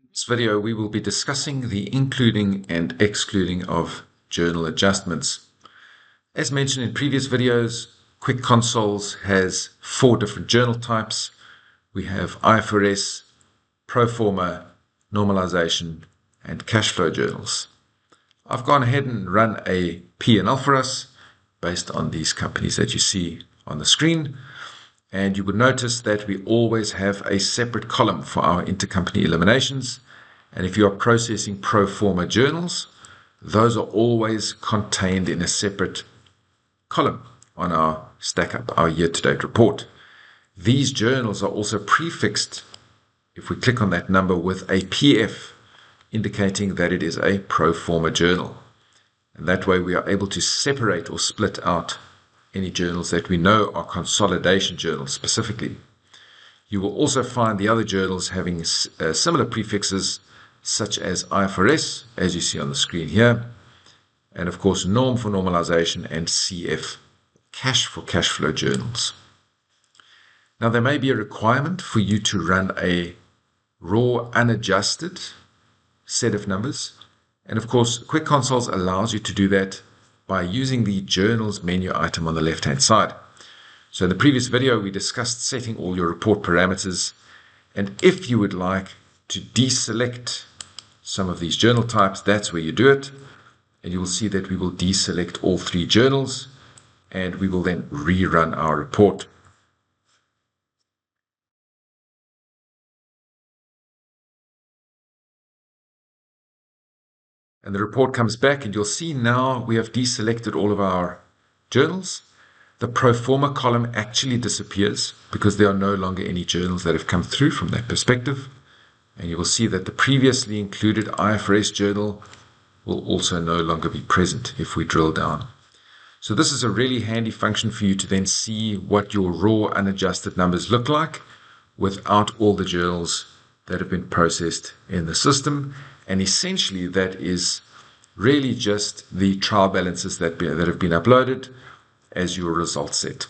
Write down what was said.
In this video, we will be discussing the including and excluding of journal adjustments. As mentioned in previous videos, Quick Consoles has 4 different journal types. We have IFRS, pro forma, normalization, and cash flow journals. I've gone ahead and run a P&L for us based on these companies that you see on the screen. And you would notice that we always have a separate column for our intercompany eliminations. And if you are processing pro forma journals, those are always contained in a separate column on our stack up, our year-to-date report. These journals are also prefixed, if we click on that number, with a PF, indicating that it is a pro forma journal. And that way we are able to separate or split out any journals that we know are consolidation journals specifically. You will also find the other journals having similar prefixes, such as IFRS, as you see on the screen here, and of course norm for normalization, and CF, cash for cash flow journals. Now there may be a requirement for you to run a raw unadjusted set of numbers, and of course Quick Consoles allows you to do that by using the journals menu item on the left hand side. So in the previous video we discussed setting all your report parameters, and if you would like to deselect some of these journal types, that's where you do it, and you will see that we will deselect all 3 journals and we will then rerun our report. And the report comes back, and you'll see now we have deselected all of our journals. The pro forma column actually disappears because there are no longer any journals that have come through from that perspective. And you will see that the previously included IFRS journal will also no longer be present if we drill down. So this is a really handy function for you to then see what your raw unadjusted numbers look like without all the journals that have been processed in the system. And essentially that is really just the trial balances that have been uploaded as your result set.